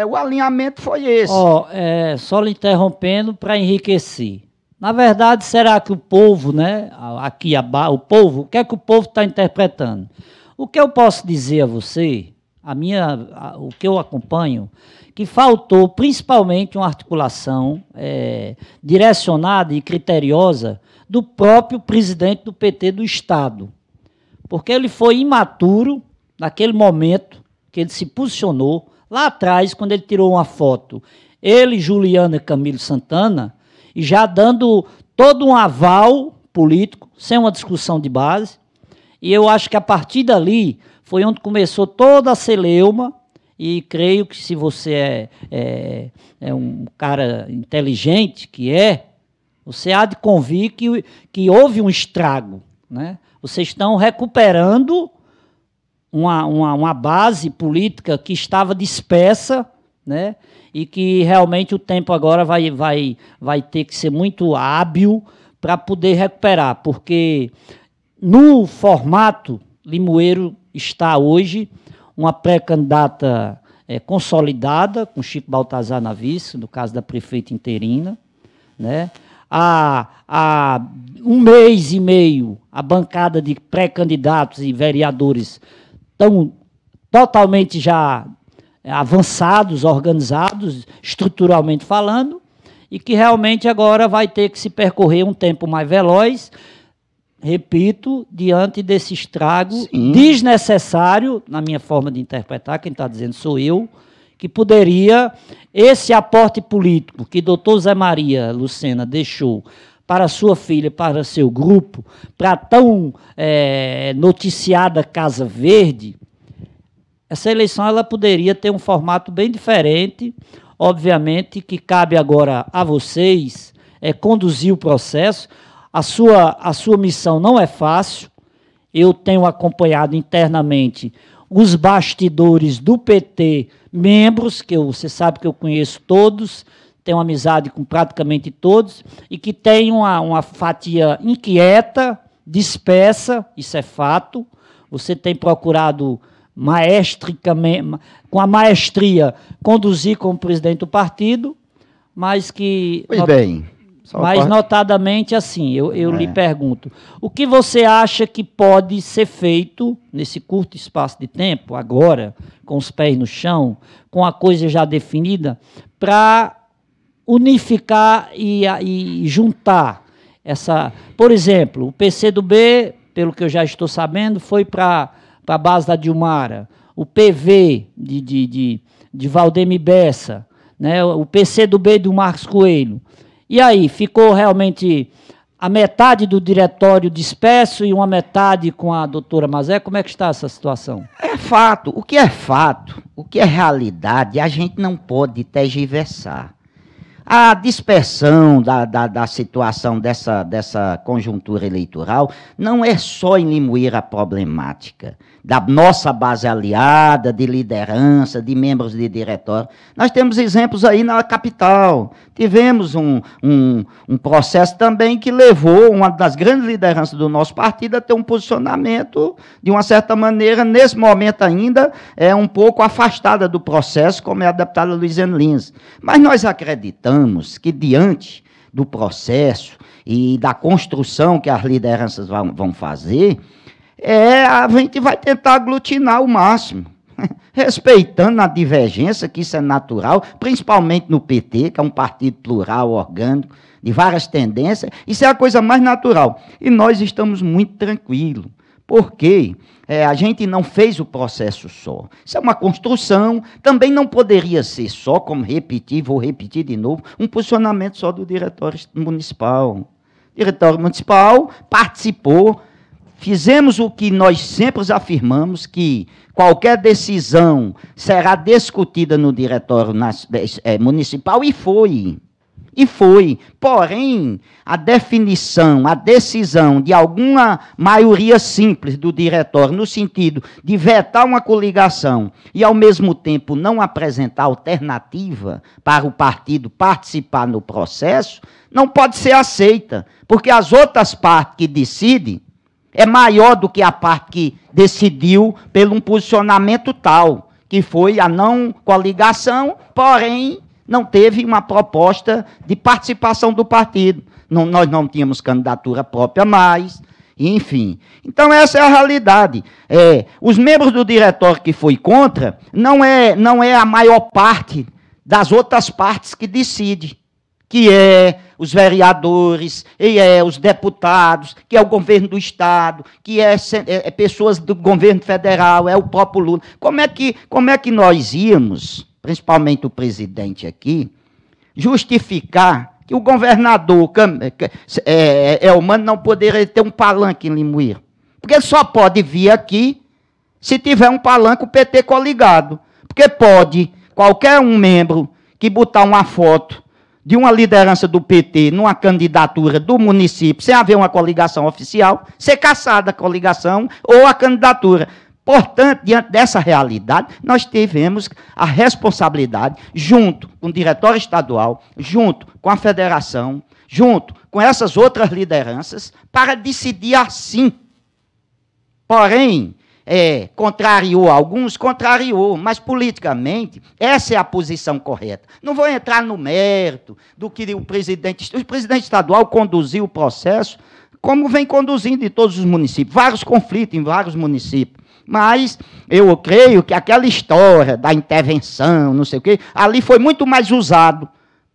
o alinhamento foi esse. Só lhe interrompendo para enriquecer. Na verdade, será que o povo, né, aqui o povo, o que é que o povo está interpretando? O que eu posso dizer a você, o que eu acompanho, que faltou principalmente uma articulação direcionada e criteriosa do próprio presidente do PT do Estado. Porque ele foi imaturo naquele momento que ele se posicionou, lá atrás, quando ele tirou uma foto, ele, Juliana e Camilo Santana, e já dando todo um aval político, sem uma discussão de base. E eu acho que a partir dali foi onde começou toda a celeuma, e creio que se você é um cara inteligente, você há de convir que houve um estrago, né? Vocês estão recuperando uma base política que estava dispersa, né? E que realmente o tempo agora vai ter que ser muito hábil para poder recuperar, porque no formato, Limoeiro está hoje uma pré-candidata consolidada, com Chico Baltazar na vice, no caso da prefeita interina, né? Há 1 mês e meio, a bancada de pré-candidatos e vereadores estão totalmente já avançados, organizados, estruturalmente falando, e que realmente agora vai ter que se percorrer um tempo mais veloz, repito, diante desse estrago desnecessário, na minha forma de interpretar, quem está dizendo sou eu, que poderia, esse aporte político que doutor Zé Maria Lucena deixou para sua filha, para seu grupo, para a tão noticiada Casa Verde, essa eleição ela poderia ter um formato bem diferente, obviamente que cabe agora a vocês conduzir o processo. A sua missão não é fácil, eu tenho acompanhado internamente os bastidores do PT, membros, você sabe que eu conheço todos, tenho amizade com praticamente todos, e que tem uma fatia inquieta, dispersa, isso é fato. Você tem procurado com a maestria, conduzir como presidente do partido, mas que... Pois bem. Mas, notadamente, assim, eu lhe pergunto, o que você acha que pode ser feito nesse curto espaço de tempo, agora, com os pés no chão, com a coisa já definida, para unificar e juntar essa... Por exemplo, o PCdoB, pelo que eu já estou sabendo, foi para a base da Dilmara. O PV de Valdemir Bessa, né? O PCdoB do Marcos Coelho. E aí, ficou realmente a metade do diretório disperso e uma metade com a doutora Mazé? Como é que está essa situação? É fato. O que é fato, o que é realidade, a gente não pode tergiversar. A dispersão da situação dessa conjuntura eleitoral não é só em Limoeiro a problemática da nossa base aliada, de liderança, de membros de diretório. Nós temos exemplos aí na capital. Tivemos um processo também que levou uma das grandes lideranças do nosso partido a ter um posicionamento, de uma certa maneira, nesse momento ainda, um pouco afastada do processo, como é a deputada Luiziane Lins. Mas nós acreditamos que, diante do processo e da construção que as lideranças vão fazer, a gente vai tentar aglutinar o máximo, respeitando a divergência, que isso é natural, principalmente no PT, que é um partido plural, orgânico, de várias tendências, isso é a coisa mais natural. E nós estamos muito tranquilos, porque a gente não fez o processo só. Isso é uma construção, também não poderia ser só, como vou repetir de novo, um posicionamento só do diretório municipal. O diretório municipal participou. Fizemos o que nós sempre afirmamos, que qualquer decisão será discutida no diretório municipal, e foi. E foi. Porém, a definição, a decisão de alguma maioria simples do diretório, no sentido de vetar uma coligação e, ao mesmo tempo, não apresentar alternativa para o partido participar no processo, não pode ser aceita, porque as outras partes que decidem é maior do que a parte que decidiu pelo um posicionamento tal, que foi a não coligação, porém não teve uma proposta de participação do partido. Nós não tínhamos candidatura própria mais, enfim. Então essa é a realidade. Os membros do diretório que foi contra não é a maior parte das outras partes que decide, que é os vereadores, e os deputados, que é o governo do Estado, que é pessoas do governo federal, é o próprio Lula. Como é que nós íamos, principalmente o presidente aqui, justificar que o governador Elmano não poderia ter um palanque em Limoeiro? Porque ele só pode vir aqui se tiver um palanque o PT coligado. Porque pode qualquer um membro que botar uma foto de uma liderança do PT numa candidatura do município, sem haver uma coligação oficial, ser cassada a coligação ou a candidatura. Portanto, diante dessa realidade, nós tivemos a responsabilidade, junto com o diretório estadual, junto com a federação, junto com essas outras lideranças, para decidir assim. Porém, contrariou alguns, mas politicamente essa é a posição correta. Não vou entrar no mérito do que o presidente estadual conduziu o processo, como vem conduzindo em todos os municípios, vários conflitos em vários municípios. Mas eu creio que aquela história da intervenção, não sei o quê, ali foi muito mais usado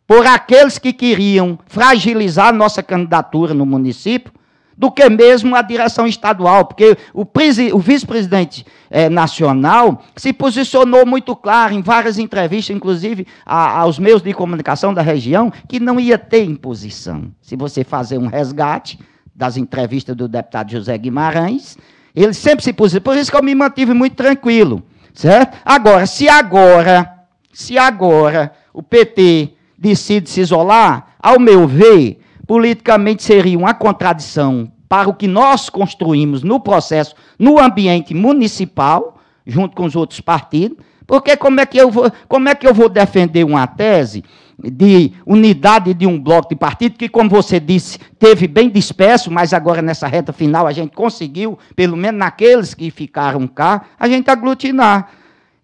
por aqueles que queriam fragilizar a nossa candidatura no município, do que mesmo a direção estadual, porque o vice-presidente nacional se posicionou muito claro em várias entrevistas, inclusive aos meios de comunicação da região, que não ia ter imposição. Se você fazer um resgate das entrevistas do deputado José Guimarães, ele sempre se posicionou, por isso que eu me mantive muito tranquilo, certo? Agora, se agora o PT decide se isolar, ao meu ver, politicamente seria uma contradição para o que nós construímos no processo, no ambiente municipal, junto com os outros partidos, porque como é que eu vou defender uma tese de unidade de um bloco de partido que, como você disse, teve bem disperso, mas agora nessa reta final a gente conseguiu, pelo menos naqueles que ficaram cá, a gente aglutinar.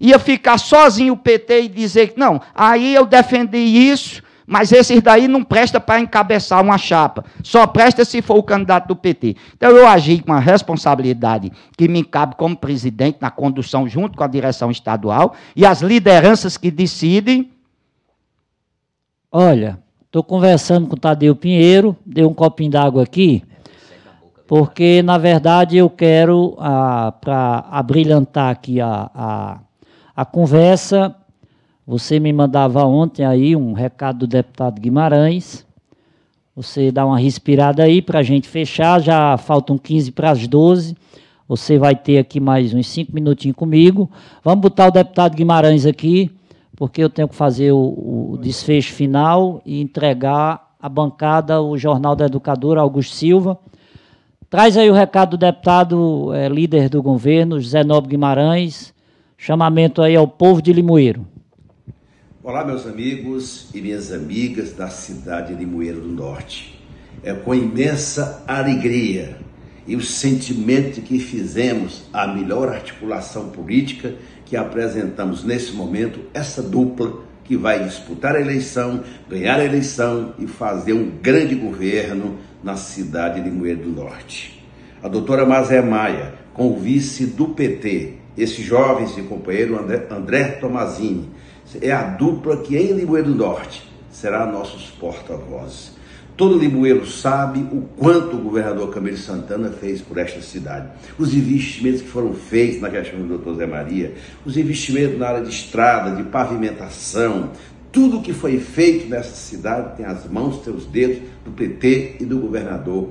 Ia ficar sozinho o PT e dizer que não, aí eu defendi isso, mas esses daí não presta para encabeçar uma chapa. Só presta se for o candidato do PT. Então, eu agi com a responsabilidade que me cabe como presidente na condução junto com a direção estadual e as lideranças que decidem Olha, estou conversando com o Tadeu Pinheiro, dei um copinho d'água aqui, porque, na verdade, eu quero, para abrilhantar aqui a conversa, você me mandava ontem aí um recado do deputado Guimarães, você dá uma respirada aí para a gente fechar, já faltam 15 para as 12, você vai ter aqui mais uns 5 minutinhos comigo. Vamos botar o deputado Guimarães aqui, porque eu tenho que fazer o desfecho final e entregar à bancada o Jornal da Educadora, Augusto Silva. Traz aí o recado do deputado líder do governo, José Nobre Guimarães, chamamento aí ao povo de Limoeiro. Olá, meus amigos e minhas amigas da cidade de Limoeiro do Norte. É com imensa alegria e o sentimento que fizemos a melhor articulação política que apresentamos nesse momento essa dupla que vai disputar a eleição, ganhar a eleição e fazer um grande governo na cidade de Limoeiro do Norte. A doutora Mazé Maia, com o vice do PT, esse jovem e companheiro André Tomazini, é a dupla que em Limoeiro do Norte será nossos porta-vozes. Todo limoeiro sabe o quanto o governador Camilo Santana fez por esta cidade. Os investimentos que foram feitos na questão do doutor Zé Maria, os investimentos na área de estrada, de pavimentação, tudo que foi feito nessa cidade tem as mãos, tem os dedos do PT e do governador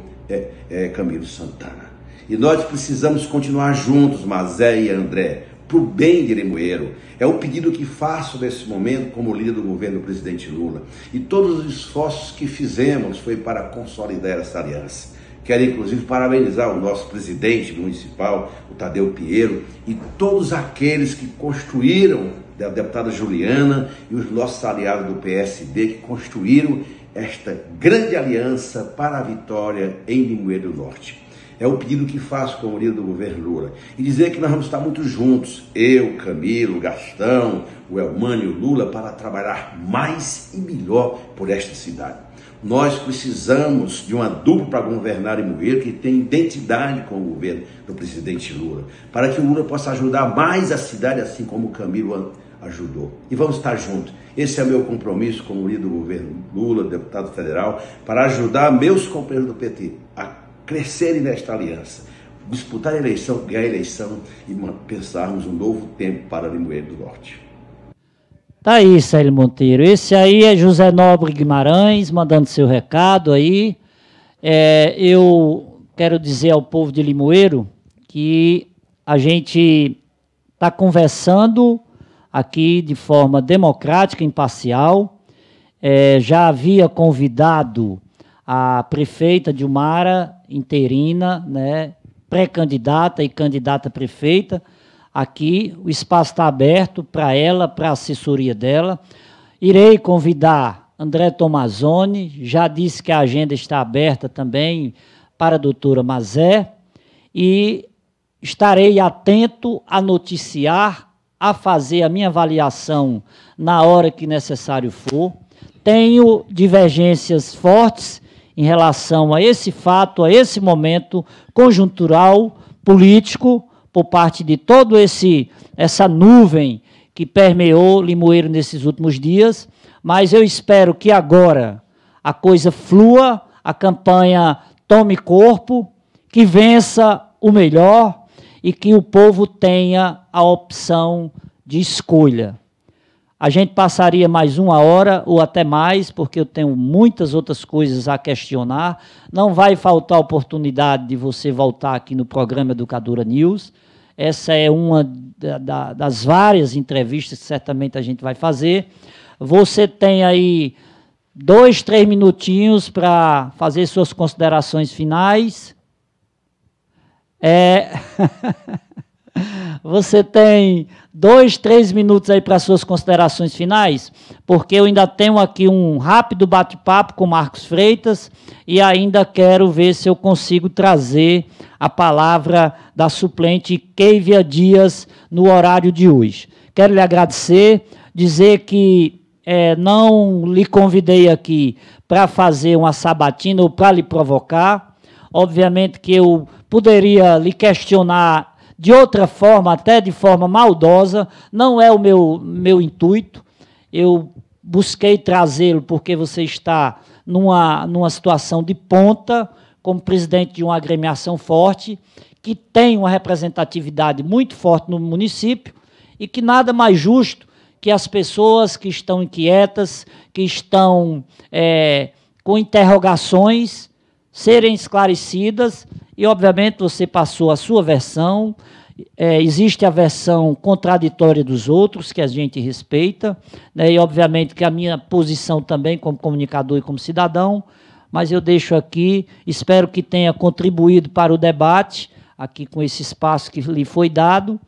Camilo Santana. E nós precisamos continuar juntos, Mazé e André, para o bem de Limoeiro. É o pedido que faço nesse momento como líder do governo do presidente Lula. E todos os esforços que fizemos foi para consolidar essa aliança. Quero, inclusive, parabenizar o nosso presidente municipal, o Tadeu Pinheiro, e todos aqueles que construíram, a deputada Juliana e os nossos aliados do PSD, que construíram esta grande aliança para a vitória em Limoeiro do Norte. É o pedido que faço como líder do governo Lula. E dizer que nós vamos estar muito juntos, eu, Camilo, Gastão, o Elmano e o Lula, para trabalhar mais e melhor por esta cidade. Nós precisamos de uma dupla para governar Limoeiro que tenha identidade com o governo do presidente Lula, para que o Lula possa ajudar mais a cidade, assim como o Camilo ajudou. E vamos estar juntos. Esse é o meu compromisso como líder do governo Lula, deputado federal, para ajudar meus companheiros do PT a crescerem nesta aliança, disputar a eleição, ganhar a eleição e pensarmos um novo tempo para Limoeiro do Norte. Tá aí, Célio Monteiro. Esse aí é José Nobre Guimarães, mandando seu recado aí. Eu quero dizer ao povo de Limoeiro que a gente está conversando aqui de forma democrática, imparcial. Já havia convidado a prefeita Dilmara, interina, né, pré-candidata e candidata a prefeita. Aqui o espaço está aberto para ela, para a assessoria dela. Irei convidar André Tomazoni, já disse que a agenda está aberta também para a doutora Mazé, e estarei atento a noticiar, a fazer a minha avaliação na hora que necessário for. Tenho divergências fortes em relação a esse fato, a esse momento conjuntural, político, por parte de todo essa nuvem que permeou Limoeiro nesses últimos dias, mas eu espero que agora a coisa flua, a campanha tome corpo, que vença o melhor e que o povo tenha a opção de escolha. A gente passaria mais 1 hora ou até mais, porque eu tenho muitas outras coisas a questionar. Não vai faltar oportunidade de você voltar aqui no programa Educadora News. Essa é uma das várias entrevistas que certamente a gente vai fazer. Você tem aí 2, 3 minutinhos para fazer suas considerações finais. Você tem 2, 3 minutos aí para suas considerações finais, porque eu ainda tenho aqui um rápido bate-papo com Marcos Freitas e ainda quero ver se eu consigo trazer a palavra da suplente Keivia Dias no horário de hoje. Quero lhe agradecer, dizer que não lhe convidei aqui para fazer uma sabatina ou para lhe provocar. Obviamente que eu poderia lhe questionar de outra forma, até de forma maldosa, não é o meu intuito. Eu busquei trazê-lo porque você está numa situação de ponta, como presidente de uma agremiação forte, que tem uma representatividade muito forte no município e que nada mais justo que as pessoas que estão inquietas, que estão com interrogações, serem esclarecidas. E, obviamente, você passou a sua versão. Existe a versão contraditória dos outros, que a gente respeita, né, e, obviamente, que a minha posição também, como comunicador e como cidadão, mas eu deixo aqui, espero que tenha contribuído para o debate, aqui com esse espaço que lhe foi dado,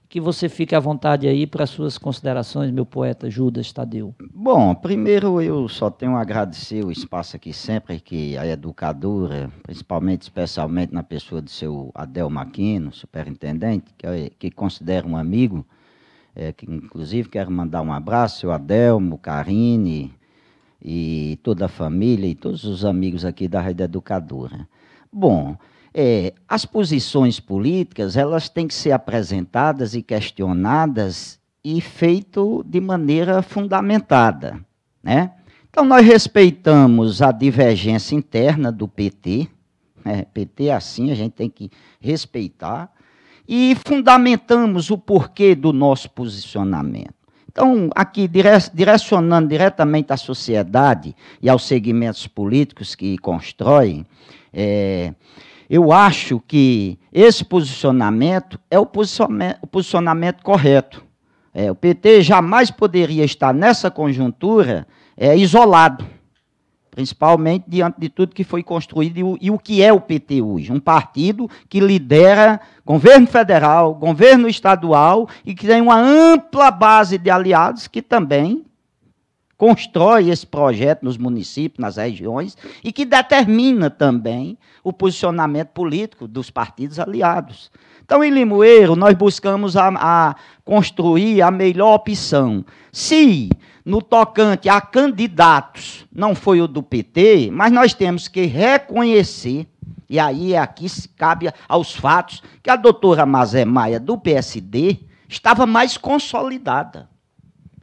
que você fique à vontade aí para as suas considerações, meu poeta Judas Tadeu. Bom, primeiro eu só tenho a agradecer o espaço aqui sempre, que a educadora, especialmente na pessoa do seu Adelmo Aquino, superintendente, que considero um amigo, que inclusive quero mandar um abraço, seu Adelmo, Karine e toda a família e todos os amigos aqui da Rádio Educadora. Bom, as posições políticas, elas têm que ser apresentadas e questionadas e feito de maneira fundamentada, né? Então, nós respeitamos a divergência interna do PT, né? PT é assim, a gente tem que respeitar, e fundamentamos o porquê do nosso posicionamento. Então, aqui, direcionando diretamente à sociedade e aos segmentos políticos que constroem, eu acho que esse posicionamento é o posicionamento correto. O PT jamais poderia estar nessa conjuntura isolado, principalmente diante de tudo que foi construído e o que é o PT hoje. Um partido que lidera governo federal, governo estadual e que tem uma ampla base de aliados que também constrói esse projeto nos municípios, nas regiões, e que determina também o posicionamento político dos partidos aliados. Então, em Limoeiro, nós buscamos a construir a melhor opção. Se, no tocante a candidatos, não foi o do PT, mas nós temos que reconhecer, e aí aqui cabe aos fatos, que a doutora Mazé Maia, do PSD, estava mais consolidada.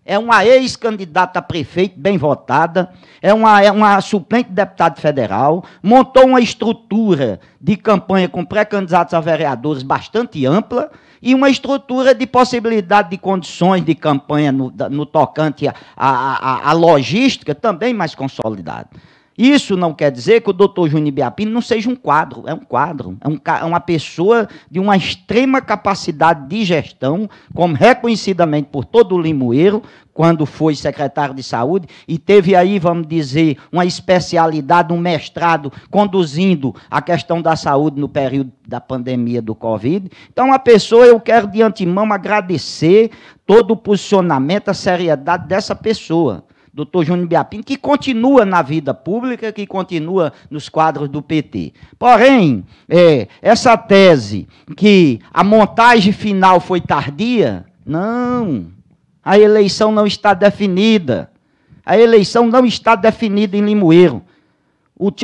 É uma ex-candidata a prefeito bem votada, é uma suplente de deputado federal, montou uma estrutura de campanha com pré-candidatos a vereadores bastante ampla e uma estrutura de possibilidade de condições de campanha no tocante à logística também mais consolidada. Isso não quer dizer que o doutor Júnior Biapino não seja um quadro, é uma pessoa de uma extrema capacidade de gestão, como reconhecidamente por todo o Limoeiro, quando foi secretário de saúde, e teve aí, vamos dizer, uma especialidade, um mestrado, conduzindo a questão da saúde no período da pandemia do Covid. Então, eu quero de antemão agradecer todo o posicionamento, a seriedade dessa pessoa, doutor Júnior Biapino, que continua na vida pública, que continua nos quadros do PT. Porém, essa tese que a montagem final foi tardia, não. A eleição não está definida. A eleição não está definida em Limoeiro.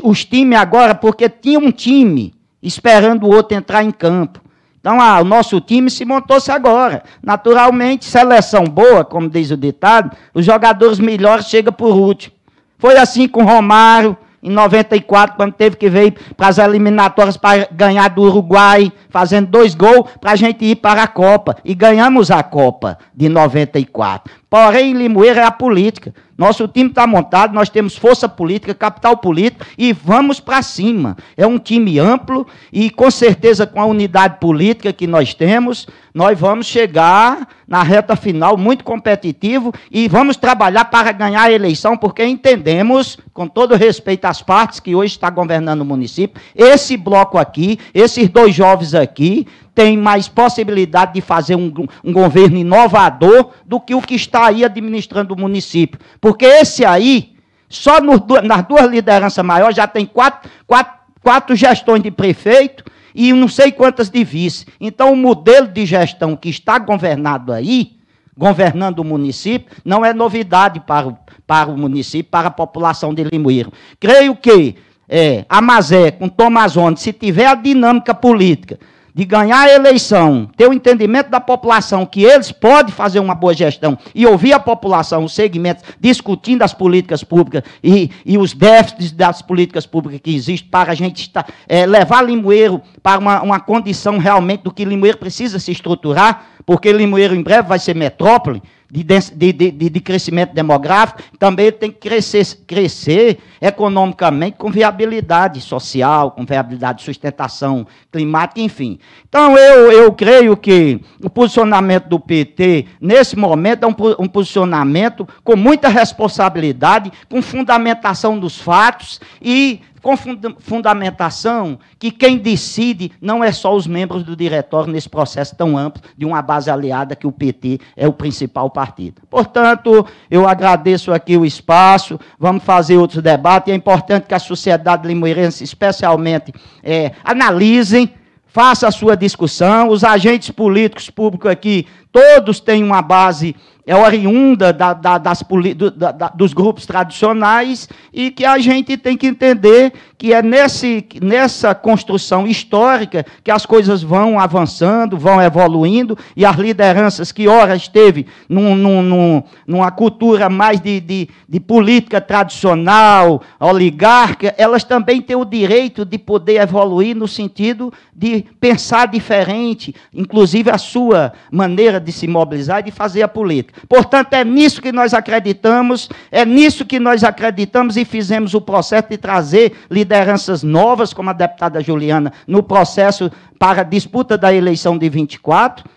Os times agora, porque tinha um time esperando o outro entrar em campo. Então, o nosso time se montou-se agora. Naturalmente, seleção boa, como diz o ditado, os jogadores melhores chegam por último. Foi assim com o Romário, em 94, quando teve que vir para as eliminatórias para ganhar do Uruguai, fazendo 2 gols para a gente ir para a Copa. E ganhamos a Copa de 94. Porém, em Limoeiro é a política. Nosso time está montado, nós temos força política, capital político e vamos para cima. É um time amplo e, com certeza, com a unidade política que nós temos, nós vamos chegar na reta final muito competitivo e vamos trabalhar para ganhar a eleição, porque entendemos, com todo respeito às partes que hoje estão governando o município, esse bloco aqui, esses 2 jovens aqui, tem mais possibilidade de fazer um governo inovador do que o que está aí administrando o município. Porque esse aí, só nas 2 lideranças maiores, já tem 4 gestões de prefeito e não sei quantas de vice. Então, o modelo de gestão que está governando o município, não é novidade para o município, para a população de Limoeiro. Creio que a Mazé, com Tomazoni, se tiver a dinâmica política, de ganhar a eleição, ter o entendimento da população que eles podem fazer uma boa gestão e ouvir a população, os segmentos, discutindo as políticas públicas e os déficits das políticas públicas que existem para a gente levar Limoeiro para uma condição realmente do que Limoeiro precisa se estruturar, porque Limoeiro em breve vai ser metrópole, de crescimento demográfico, também ele tem que crescer economicamente com viabilidade social, com viabilidade de sustentação climática, enfim. Então, eu creio que o posicionamento do PT, nesse momento, é um posicionamento com muita responsabilidade, com fundamentação dos fatos e com fundamentação que quem decide não é só os membros do diretório nesse processo tão amplo de uma base aliada que o PT é o principal partido. Portanto, eu agradeço aqui o espaço, vamos fazer outros debates, é importante que a sociedade limoeirense, especialmente, analisem, faça a sua discussão, os agentes políticos públicos aqui, todos têm uma base oriunda dos grupos tradicionais e que a gente tem que entender que é nessa construção histórica que as coisas vão avançando, vão evoluindo e as lideranças que ora esteve numa cultura mais de política tradicional, oligárquica, elas também têm o direito de poder evoluir no sentido de pensar diferente, inclusive a sua maneira de se mobilizar e de fazer a política. Portanto, é nisso que nós acreditamos e fizemos o processo de trazer lideranças novas, como a deputada Juliana, no processo para a disputa da eleição de 24,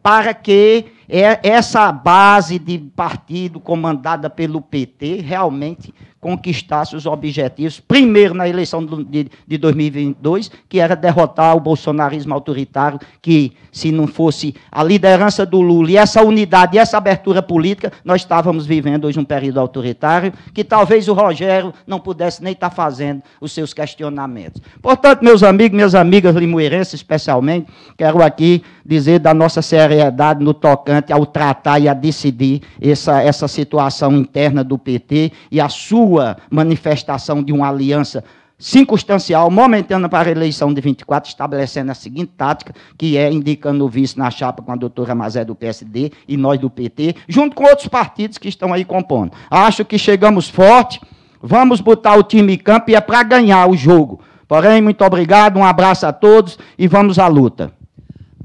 para que essa base de partido comandada pelo PT realmente conquistasse os objetivos, primeiro na eleição de 2022, que era derrotar o bolsonarismo autoritário, que se não fosse a liderança do Lula e essa unidade e essa abertura política, nós estávamos vivendo hoje um período autoritário, que talvez o Rogério não pudesse nem estar fazendo os seus questionamentos. Portanto, meus amigos, minhas amigas limoeirenses, especialmente, quero aqui dizer da nossa seriedade no tocante ao tratar e a decidir essa situação interna do PT e a sua manifestação de uma aliança circunstancial, momentânea para a eleição de 24, estabelecendo a seguinte tática, que é indicando o vice na chapa com a doutora Mazé do PSD e nós do PT, junto com outros partidos que estão aí compondo. Acho que chegamos forte, vamos botar o time em campo e é para ganhar o jogo. Porém, muito obrigado, um abraço a todos e vamos à luta.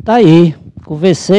Tá aí, conversei